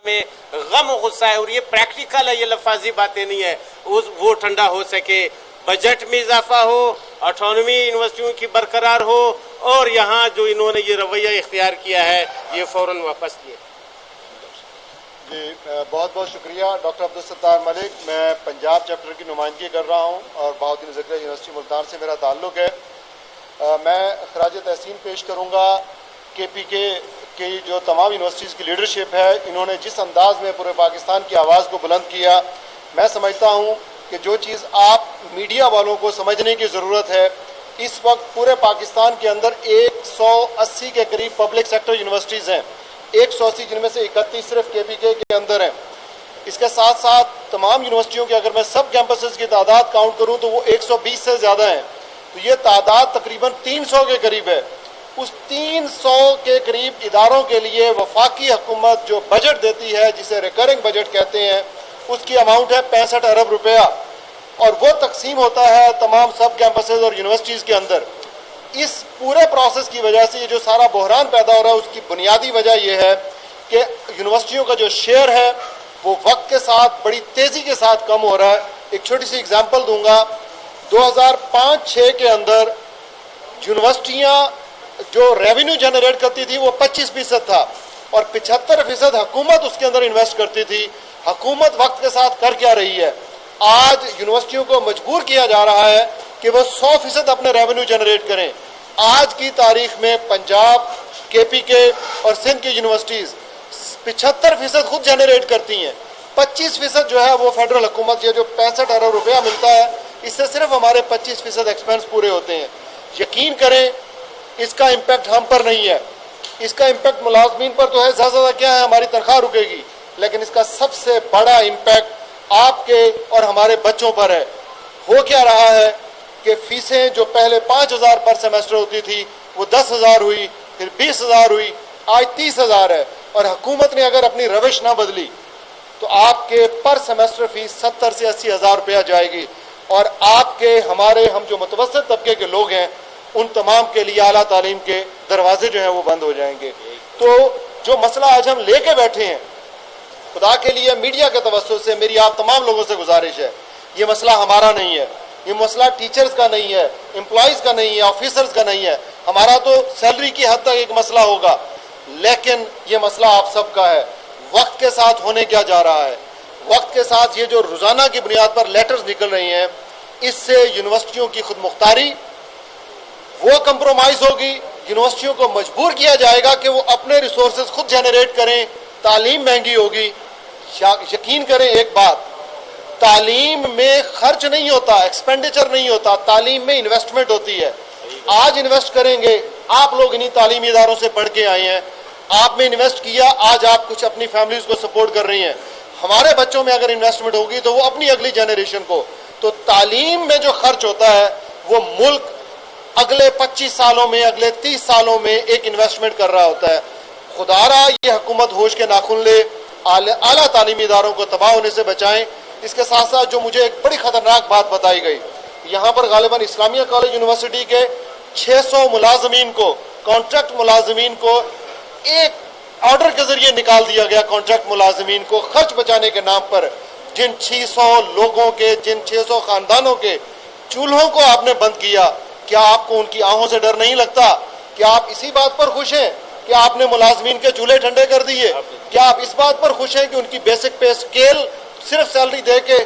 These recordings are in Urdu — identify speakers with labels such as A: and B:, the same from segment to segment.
A: میں غم و غصہ ہے، اور یہ پریکٹیکل ہے، یہ لفاظی باتیں نہیں ہے. وہ ٹھنڈا ہو سکے، بجٹ میں اضافہ ہو، آٹونومی یونیورسٹیوں کی برقرار ہو، اور یہاں جو انہوں نے یہ رویہ اختیار کیا ہے یہ فوراً واپس لیے.
B: جی بہت بہت شکریہ ڈاکٹر عبدالستار ملک. میں پنجاب چیپٹر کی نمائندگی کر رہا ہوں اور بہاؤالدین زکریا یونیورسٹی ملتان سے میرا تعلق ہے. میں خراج تحسین پیش کروں گا کے پی کے کی جو تمام یونیورسٹیز کی لیڈرشپ ہے. انہوں نے جس انداز میں پورے پاکستان کی آواز کو بلند کیا، میں سمجھتا ہوں کہ جو چیز آپ میڈیا والوں کو سمجھنے کی ضرورت ہے، اس وقت پورے پاکستان کے اندر 180 کے قریب پبلک سیکٹر یونیورسٹیز ہیں، 180 جن میں سے 31 صرف کے پی کے اندر ہیں. اس کے ساتھ ساتھ تمام یونیورسٹیوں کے اگر میں سب کیمپسز کی تعداد کاؤنٹ کروں تو وہ 120 سے زیادہ ہیں. تو یہ تعداد تقریباً 300 کے قریب ہے. اس 300 کے قریب اداروں کے لیے وفاقی حکومت جو بجٹ دیتی ہے، جسے ریکرنگ بجٹ کہتے ہیں، اس کی اماؤنٹ ہے 65 ارب روپیہ، اور وہ تقسیم ہوتا ہے تمام سب کیمپسز اور یونیورسٹیز کے اندر. اس پورے پروسیس کی وجہ سے یہ جو سارا بحران پیدا ہو رہا ہے، اس کی بنیادی وجہ یہ ہے کہ یونیورسٹیوں کا جو شیئر ہے وہ وقت کے ساتھ بڑی تیزی کے ساتھ کم ہو رہا ہے. ایک چھوٹی سی اگزامپل دوں گا. 2005-06 کے اندر یونیورسٹیاں جو ریونیو جنریٹ کرتی تھی وہ 25% تھا، اور 75% حکومت اس کے اندر انویسٹ کرتی تھی. حکومت وقت کے ساتھ کر کیا رہی ہے؟ آج یونیورسٹیوں کو مجبور کیا جا رہا ہے کہ وہ 100% اپنے ریونیو جنریٹ کریں. آج کی تاریخ میں پنجاب، کے پی کے اور سندھ کی یونیورسٹیز 75% خود جنریٹ کرتی ہیں. 25% جو ہے وہ فیڈرل حکومت، یہ جو 65 ارب روپیہ ملتا ہے، اس سے صرف ہمارے 25% ایکسپینس پورے ہوتے ہیں. یقین کریں اس کا امپیکٹ ہم پر نہیں ہے، اس کا امپیکٹ ملازمین پر تو ہے، زیادہ زیادہ کیا ہے ہماری تنخواہ رکے گی، لیکن اس کا سب سے بڑا امپیکٹ آپ کے اور ہمارے بچوں پر ہے. ہو کیا رہا ہے کہ فیسیں جو پہلے 5,000 پر سیمسٹر ہوتی تھی وہ 10,000 ہوئی، پھر 20,000 ہوئی، آج 30,000 ہے. اور حکومت نے اگر اپنی روش نہ بدلی تو آپ کے پر سیمسٹر فیس 70 سے 80,000 روپیہ جائے گی، اور آپ کے ہمارے ہم جو متوسط طبقے کے لوگ ہیں ان تمام کے لیے اعلیٰ تعلیم کے دروازے جو ہیں وہ بند ہو جائیں گے. تو جو مسئلہ آج ہم لے کے بیٹھے ہیں، خدا کے لیے میڈیا کے توسط سے میری آپ تمام لوگوں سے گزارش ہے، یہ مسئلہ ہمارا نہیں ہے، یہ مسئلہ ٹیچرز کا نہیں ہے، امپلائیز کا نہیں ہے، آفیسرز کا نہیں ہے. ہمارا تو سیلری کی حد تک ایک مسئلہ ہوگا، لیکن یہ مسئلہ آپ سب کا ہے. وقت کے ساتھ ہونے کیا جا رہا ہے؟ وقت کے ساتھ یہ جو روزانہ کی بنیاد پر لیٹرز نکل رہی ہیں، اس سے یونیورسٹیوں کی خود مختاری وہ کمپرومائز ہوگی. یونیورسٹیوں کو مجبور کیا جائے گا کہ وہ اپنے ریسورسز خود جنریٹ کریں. تعلیم مہنگی ہوگی. یقین کریں ایک بات، تعلیم میں خرچ نہیں ہوتا، ایکسپینڈیچر نہیں ہوتا، تعلیم میں انویسٹمنٹ ہوتی ہے. آج انویسٹ کریں گے، آپ لوگ انہی تعلیمی اداروں سے پڑھ کے آئے ہیں، آپ میں انویسٹ کیا، آج آپ کچھ اپنی فیملیز کو سپورٹ کر رہی ہیں. ہمارے بچوں میں اگر انویسٹمنٹ ہوگی تو وہ اپنی اگلی جنریشن کو. تو تعلیم میں جو خرچ ہوتا ہے وہ ملک اگلے 25 سالوں میں، اگلے 30 سالوں میں ایک انویسٹمنٹ کر رہا ہوتا ہے. خدا را یہ حکومت ہوش کے ناخن لے، اعلیٰ تعلیمی اداروں کو تباہ ہونے سے بچائیں. اس کے ساتھ ساتھ جو مجھے ایک بڑی خطرناک بات بتائی گئی، یہاں پر غالباً اسلامیہ کالج یونیورسٹی کے 600 ملازمین کو، کانٹریکٹ ملازمین کو ایک آرڈر کے ذریعے نکال دیا گیا. کانٹریکٹ ملازمین کو خرچ بچانے کے نام پر جن 600 لوگوں کے، جن 600 خاندانوں کے چولہوں کو آپ نے بند کیا، کیا آپ کو ان کی آہوں سے ڈر نہیں لگتا؟ کیا آپ اسی بات پر خوش ہیں کہ آپ نے ملازمین کے چولہے ٹھنڈے کر دیے؟ کیا آپ اس بات پر خوش ہیں کہ ان کی بیسک پے اسکیل صرف سیلری دے کے؟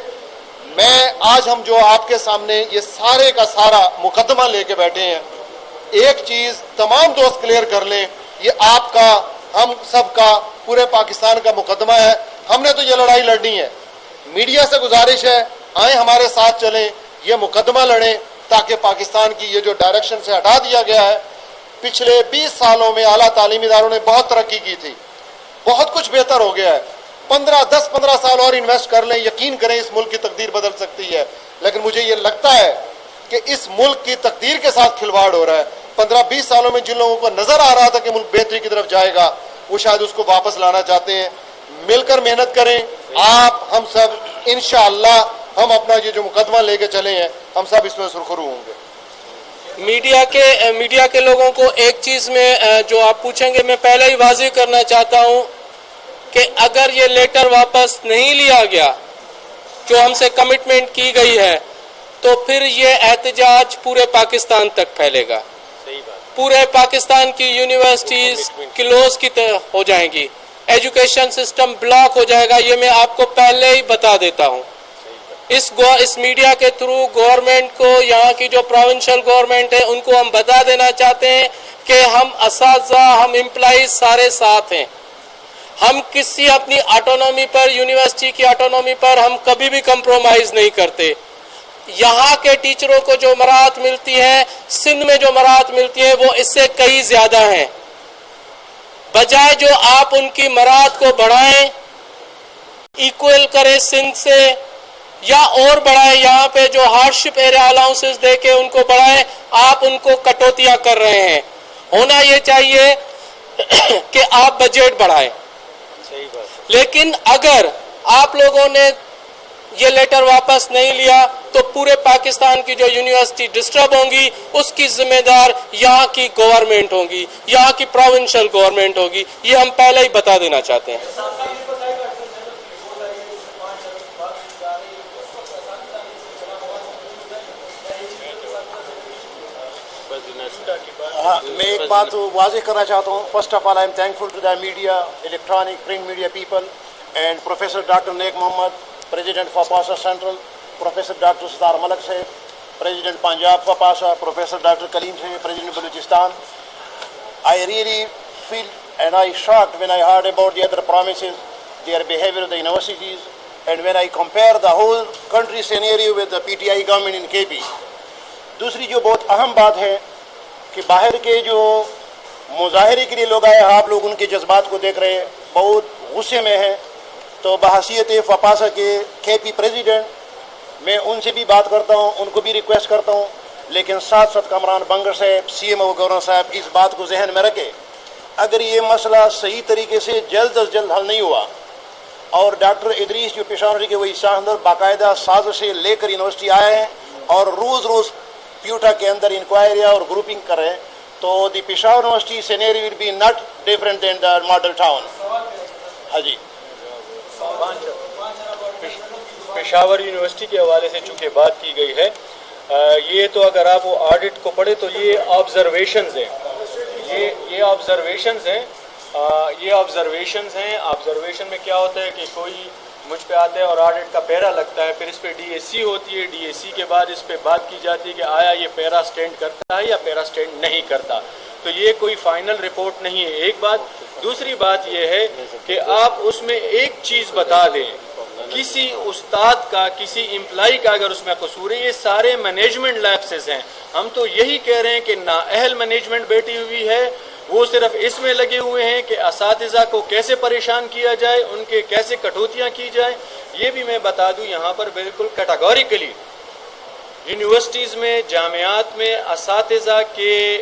B: میں آج ہم جو آپ کے سامنے یہ سارے کا سارا مقدمہ لے کے بیٹھے ہیں، ایک چیز تمام دوست کلیئر کر لیں، یہ آپ کا، ہم سب کا، پورے پاکستان کا مقدمہ ہے. ہم نے تو یہ لڑائی لڑنی ہے. میڈیا سے گزارش ہے آئیں ہمارے ساتھ چلیں، یہ مقدمہ لڑیں تاکہ پاکستان کی یہ جو ڈائریکشن سے ہٹا دیا گیا ہے. پچھلے 20 سالوں میں اعلیٰ تعلیمی اداروں نے بہت ترقی کی تھی، بہت کچھ بہتر ہو گیا ہے. 10-15 سال اور انویسٹ کر لیں، یقین کریں اس ملک کی تقدیر بدل سکتی ہے. لیکن مجھے یہ لگتا ہے کہ اس ملک کی تقدیر کے ساتھ کھلواڑ ہو رہا ہے. 15-20 سالوں میں جن لوگوں کو نظر آ رہا تھا کہ ملک بہتری کی طرف جائے گا، وہ شاید اس کو واپس لانا چاہتے ہیں. مل کر محنت کریں، آپ ہم سب انشاءاللہ ہم اپنا یہ جو مقدمہ لے کے چلے ہیں، ہم سب اس میں سرخرو ہوں گے.
C: میڈیا کے لوگوں کو ایک چیز میں جو آپ پوچھیں گے میں پہلے ہی واضح کرنا چاہتا ہوں کہ اگر یہ لیٹر واپس نہیں لیا گیا جو ہم سے کمٹمنٹ کی گئی ہے تو پھر یہ احتجاج پورے پاکستان تک پھیلے گا. پورے پاکستان کی یونیورسٹیز کلوز کی ہو جائیں گی, ایجوکیشن سسٹم بلاک ہو جائے گا. یہ میں آپ کو پہلے ہی بتا دیتا ہوں. اس میڈیا کے تھرو گورنمنٹ کو, یہاں کی جو پروونشل گورنمنٹ ہے ان کو ہم بتا دینا چاہتے ہیں کہ ہم اساتذہ, ہم امپلائیز سارے ساتھ ہیں. ہم کسی اپنی آٹونومی پر, یونیورسٹی کی آٹونومی پر ہم کبھی بھی کمپرومائز نہیں کرتے. یہاں کے ٹیچروں کو جو مراحت ملتی ہے, سندھ میں جو مراحت ملتی ہے, وہ اس سے کئی زیادہ ہیں. بجائے جو آپ ان کی مراحت کو بڑھائیں, ایکول کریں سندھ سے, یا اور بڑھائیں, یہاں پہ جو ہارڈ شپ ایریا الاؤنسز دے کے ان کو بڑھائیں, آپ ان کو کٹوتیاں کر رہے ہیں. ہونا یہ چاہیے کہ آپ بجٹ بڑھائیں. لیکن اگر آپ لوگوں نے یہ لیٹر واپس نہیں لیا تو پورے پاکستان کی جو یونیورسٹی ڈسٹرب ہوں گی, اس کی ذمہ دار یہاں کی گورنمنٹ ہوگی, یہاں کی پروونشل گورنمنٹ ہوگی. یہ ہم پہلے ہی بتا دینا چاہتے ہیں.
D: میں ایک بات واضح کرنا چاہتا ہوں. First of all I am thankful to the media, electronic print media people, and professor doctor Nek Muhammad, President FAPASA Central, Professor Dr. Sattar Malik Sahib, President Punjab FAPASA, Professor Dr. Kaleem Sahib, President Balochistan. I really feel and I shocked when I heard about the other promises, their behavior of the universities, and when I compare the whole country scenario with the PTI government in KP. دوسری جو بہت اہم بات ہے کہ باہر کے جو مظاہرے کے لیے لوگ آئے, آپ لوگ ان کے جذبات کو دیکھ رہے ہیں, بہت غصے میں ہیں. تو بحیثیت فپاسا کے KP پریزیڈنٹ میں ان سے بھی بات کرتا ہوں, ان کو بھی ریکویسٹ کرتا ہوں, لیکن ساتھ ساتھ کامران بنگر صاحب, CMO گورنر صاحب اس بات کو ذہن میں رکھے, اگر یہ مسئلہ صحیح طریقے سے جلد از جلد حل نہیں ہوا اور ڈاکٹر ادریس جو پشاور کے وہی شاہندر باقاعدہ سازش سے لے کر یونیورسٹی آئے ہیں اور روز روز پیوٹا کے اندر انکوائری اور گروپنگ کر رہے ہیں, تو the Peshawar university scenario will be not different than the Model Town. ہاں جی,
E: پشاور یونیورسٹی کے حوالے سے چونکہ بات کی گئی ہے, یہ تو اگر آپ وہ آڈٹ کو پڑھیں تو یہ آبزرویشنز ہیں, یہ آبزرویشنز ہیں, آبزرویشن میں کیا ہوتا ہے کہ کوئی مجھ پہ آتا ہے اور آڈٹ کا پیرا لگتا ہے, پھر اس پہ DAC ہوتی ہے, DAC کے بعد اس پہ بات کی جاتی ہے کہ آیا یہ پیرا سٹینڈ کرتا ہے یا پیرا سٹینڈ نہیں کرتا. تو یہ کوئی فائنل رپورٹ نہیں ہے, ایک بات. دوسری بات یہ ہے کہ آپ اس میں ایک چیز بتا دیں, کسی استاد کا, کسی امپلائی کا اگر اس میں قصور ہے, یہ سارے مینجمنٹ لیپسز ہیں. ہم تو یہی کہہ رہے ہیں کہ نااہل مینجمنٹ بیٹھی ہوئی ہے, وہ صرف اس میں لگے ہوئے ہیں کہ اساتذہ کو کیسے پریشان کیا جائے, ان کے کیسے کٹوتیاں کی جائیں. یہ بھی میں بتا دوں یہاں پر بالکل کیٹاگوریکلی یونیورسٹیز میں, جامعات میں اساتذہ کے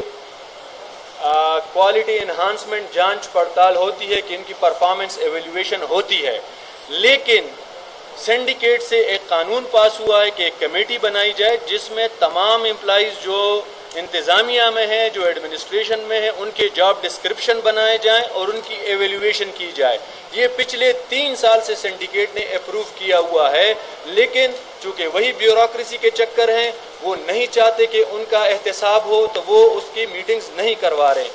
E: کوالٹی انہانسمنٹ جانچ پڑتال ہوتی ہے کہ ان کی پرفارمنس ایویلیویشن ہوتی ہے, لیکن سینڈیکیٹ سے ایک قانون پاس ہوا ہے کہ ایک کمیٹی بنائی جائے جس میں تمام امپلائیز جو انتظامیہ میں ہیں, جو ایڈمنسٹریشن میں ہیں, ان کے جاب ڈسکرپشن بنائے جائیں اور ان کی ایویلیویشن کی جائے. یہ پچھلے 3 سال سے سینڈیکیٹ نے اپروو کیا ہوا ہے, لیکن چونکہ وہی بیوروکریسی کے چکر ہیں, وہ نہیں چاہتے کہ ان کا احتساب ہو, تو وہ اس کی میٹنگز نہیں کروا رہے.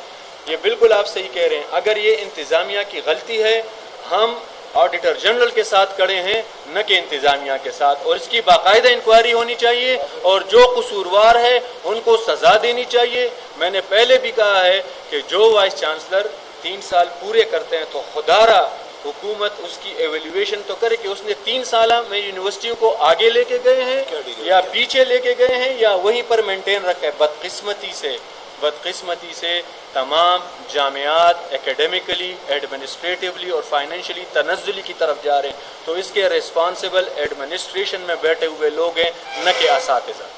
E: یہ بالکل آپ صحیح کہہ رہے ہیں, اگر یہ انتظامیہ کی غلطی ہے, ہم آڈیٹر جنرل کے ساتھ کھڑے ہیں, نہ کہ انتظامیہ کے ساتھ, اور اس کی باقاعدہ انکوائری ہونی چاہیے, اور جو قصوروار ہے ان کو سزا دینی چاہیے. میں نے پہلے بھی کہا ہے کہ جو وائس چانسلر 3 سال پورے کرتے ہیں تو خدا را حکومت اس کی ایویلیویشن تو کرے کہ اس نے 3 سال میں یونیورسٹیوں کو آگے لے کے گئے ہیں یا پیچھے لے کے گئے ہیں یا وہیں پر مینٹین رکھا ہے. بدقسمتی سے تمام جامعات ایکیڈیمکلی, ایڈمنسٹریٹیولی اور فائنینشلی تنزلی کی طرف جا رہے ہیں, تو اس کے ریسپانسبل ایڈمنسٹریشن میں بیٹھے ہوئے لوگ ہیں, نہ کہ اساتذہ.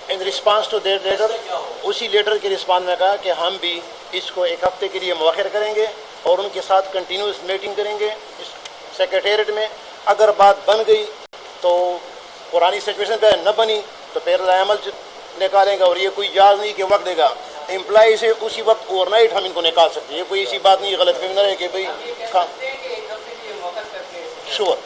D: ان رسپانس ٹو دیٹ لیٹر, اسی لیٹر کے رسپانس میں کہا کہ ہم بھی اس کو ایک ہفتے کے لیے مؤخر کریں گے اور ان کے ساتھ کنٹینیوس میٹنگ کریں گے اس سیکریٹریٹ میں. اگر بات بن گئی تو پرانی سچویشن پہ نہ بنی تو پھر عمل نکالیں گے. اور یہ کوئی جاز نہیں کہ وقت دے گا امپلائی سے اسی وقت اوور نائٹ ہم ان کو نکال سکتے ہیں. یہ کوئی ایسی بات نہیں غلط فہمی نہ رہے کہ بھائی شور.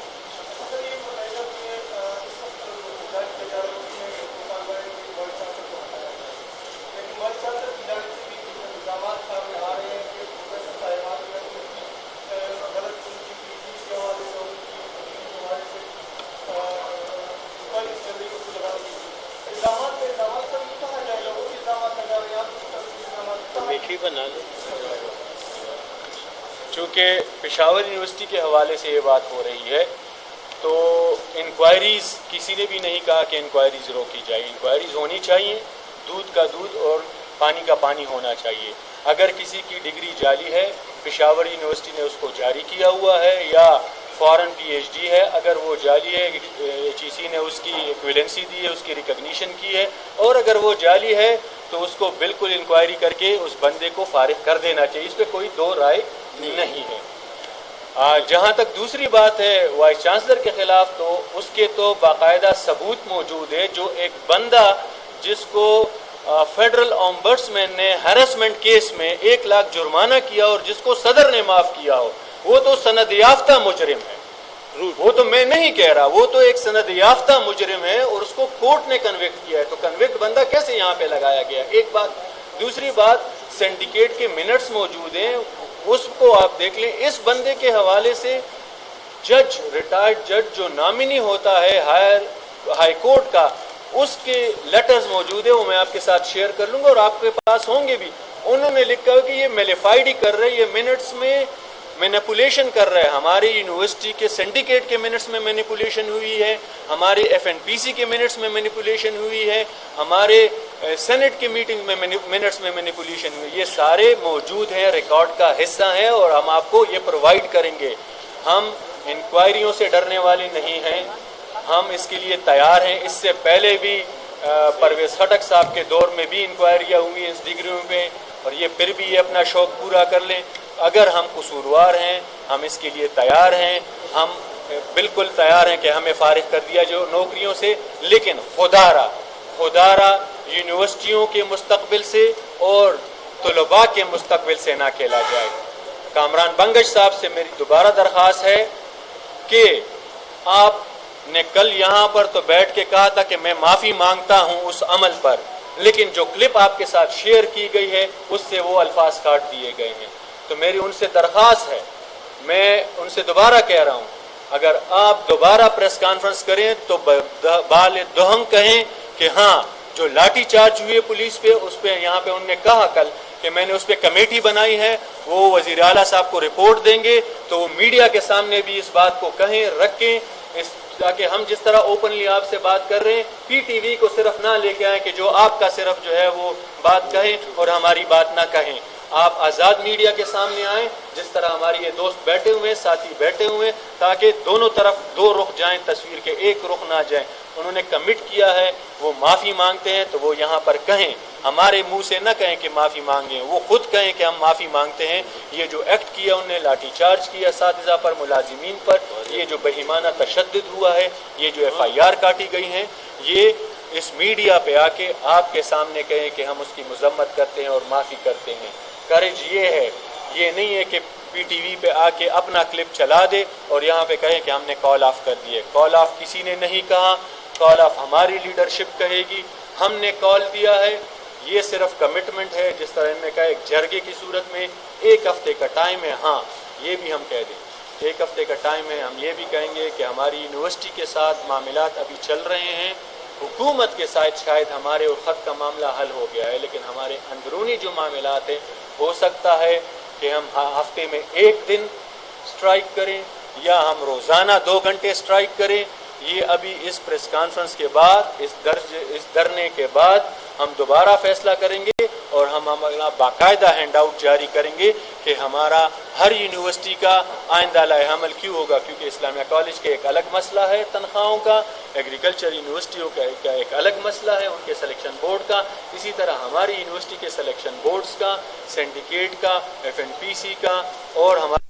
E: چونکہ پشاور یونیورسٹی کے حوالے سے یہ بات ہو رہی ہے تو انکوائریز کسی نے بھی نہیں کہا کہ انکوائریز روکی جائے. انکوائریز ہونی چاہیے, دودھ کا دودھ اور پانی کا پانی ہونا چاہیے. اگر کسی کی ڈگری جعلی ہے, پشاور یونیورسٹی نے اس کو جاری کیا ہوا ہے, یا فارن پی ایچ ڈی ہے, اگر وہ جعلی ہے ایچ ای سی نے اس کی ایکویلنسی دی ہے, اس کی ریکگنیشن کی ہے, اور اگر وہ جعلی ہے تو اس کو بالکل انکوائری کر کے اس بندے کو فارغ کر دینا چاہیے. اس پہ کوئی دو رائے نہیں ہے. جہاں تک دوسری بات ہے وائس چانسلر کے خلاف, تو اس کے تو باقاعدہ ثبوت موجود ہے. جو ایک بندہ جس کو فیڈرل اومبڈسمین نے ہیرسمنٹ کیس میں 1 لاکھ جرمانہ کیا اور جس کو صدر نے معاف کیا ہو, وہ تو سند یافتہ مجرم ہے. وہ تو میں نہیں کہہ رہا, وہ تو ایک سند یافتہ مجرم ہے اور اس کو کورٹ نے کنوکٹ کیا ہے. تو کنوکٹ بندہ کیسے یہاں پہ لگایا گیا؟ ایک بات. دوسری بات, سینڈیکیٹ کے منٹس موجود ہیں, اس کو آپ دیکھ لیں. اس بندے کے حوالے سے جج, ریٹائرڈ جج جو نامنی ہوتا ہے ہائی کورٹ کا, اس کے لیٹرز موجود ہیں, وہ میں آپ کے ساتھ شیئر کر لوں گا اور آپ کے پاس ہوں گے بھی. انہوں نے لکھا ہے کہ یہ میلیفائڈ ہی کر رہے, یہ منٹس میں مینیپولیشن کر رہے ہیں. ہماری یونیورسٹی کے سینڈیکیٹ کے منٹس میں مینیپولیشن ہوئی ہے, ہمارے ایف این پی سی کے منٹس میں مینیپولیشن ہوئی ہے, ہمارے سینٹ کی میٹنگ میں منٹس میں مینیپولیشن ہوئی. یہ سارے موجود ہیں, ریکارڈ کا حصہ ہیں, اور ہم آپ کو یہ پرووائڈ کریں گے. ہم انکوائریوں سے ڈرنے والے نہیں ہیں, ہم اس کے لیے تیار ہیں. اس سے پہلے بھی پرویز خٹک صاحب کے دور میں بھی انکوائریاں ہوئی اس ڈگریوں پہ, اور یہ پھر بھی یہ اپنا شوق پورا کر لیں. اگر ہم قصوروار ہیں, ہم اس کے لیے تیار ہیں, ہم بالکل تیار ہیں کہ ہمیں فارغ کر دیا جو نوکریوں سے. لیکن خدارا یونیورسٹیوں کے مستقبل سے اور طلباء کے مستقبل سے نہ کھیلا جائے. کامران بنگش صاحب سے میری دوبارہ درخواست ہے کہ آپ نے کل یہاں پر تو بیٹھ کے کہا تھا کہ میں معافی مانگتا ہوں اس عمل پر, لیکن جو کلپ آپ کے ساتھ شیئر کی گئی ہے اس سے وہ الفاظ کاٹ دیے گئے ہیں. تو میری ان سے درخواست ہے, میں ان سے دوبارہ کہہ رہا ہوں, اگر آپ دوبارہ پریس کانفرنس کریں تو بال دہنگ کہیں کہ ہاں جو لاٹھی چارج ہوئی ہے پولیس پہ, اس پہ یہاں پہ انہوں نے کہا کل کہ میں نے اس پہ کمیٹی بنائی ہے, وہ وزیر اعلیٰ صاحب کو رپورٹ دیں گے, تو وہ میڈیا کے سامنے بھی اس بات کو کہیں, رکھیں, تاکہ ہم جس طرح اوپنلی آپ سے بات کر رہے ہیں, پی ٹی وی کو صرف نہ لے کے آئیں کہ جو آپ کا صرف جو ہے وہ بات کہیں اور ہماری بات نہ کہیں. آپ آزاد میڈیا کے سامنے آئیں, جس طرح ہماری یہ دوست بیٹھے ہوئے ہیں, ساتھی بیٹھے ہوئے ہیں, تاکہ دونوں طرف دو رخ جائیں تصویر کے, ایک رخ نہ جائیں. انہوں نے کمٹ کیا ہے, وہ معافی مانگتے ہیں, تو وہ یہاں پر کہیں, ہمارے منہ سے نہ کہیں کہ معافی مانگیں, وہ خود کہیں کہ ہم معافی مانگتے ہیں. یہ جو ایکٹ کیا انہوں نے, لاٹھی چارج کیا اساتذہ پر, ملازمین پر, یہ جو بہیمانہ تشدد ہوا ہے, یہ جو ایف آئی آر کاٹی گئی ہیں, یہ اس میڈیا پہ آ کے آپ کے سامنے کہیں کہ ہم اس کی مذمت کرتے ہیں اور معافی کرتے ہیں. کرج یہ ہے, یہ نہیں ہے کہ پی ٹی وی پہ آ کے اپنا کلپ چلا دے اور یہاں پہ کہے کہ ہم نے کال آف کر دیے. کال آف کسی نے نہیں کہا, کال آف ہماری لیڈرشپ کہے گی, ہم نے کال دیا ہے. یہ صرف کمٹمنٹ ہے, جس طرح ان نے کہا ایک جرگے کی صورت میں 1 ہفتے کا ٹائم ہے. ہاں یہ بھی ہم کہہ دیں 1 ہفتے کا ٹائم ہے. ہم یہ بھی کہیں گے کہ ہماری یونیورسٹی کے ساتھ معاملات ابھی چل رہے ہیں, حکومت کے ساتھ شاید ہمارے اور خط کا معاملہ حل ہو گیا ہے, لیکن ہمارے اندرونی جو معاملات ہیں, ہو سکتا ہے کہ ہم ہفتے میں 1 دن سٹرائک کریں یا ہم روزانہ 2 گھنٹے سٹرائک کریں. یہ ابھی اس پریس کانفرنس کے بعد, اس دھرنے کے بعد ہم دوبارہ فیصلہ کریں گے. اور ہم اپنا باقاعدہ ہینڈ آؤٹ جاری کریں گے کہ ہمارا ہر یونیورسٹی کا آئندہ لائحہ عمل کیوں ہوگا، کیونکہ اسلامیہ کالج کے ایک الگ مسئلہ ہے تنخواہوں کا، ایگریکلچر یونیورسٹیوں کا ایک الگ مسئلہ ہے ان کے سلیکشن بورڈ کا، اسی طرح ہماری یونیورسٹی کے سلیکشن بورڈز کا، سینڈیکیٹ کا، FNPC کا اور ہمارے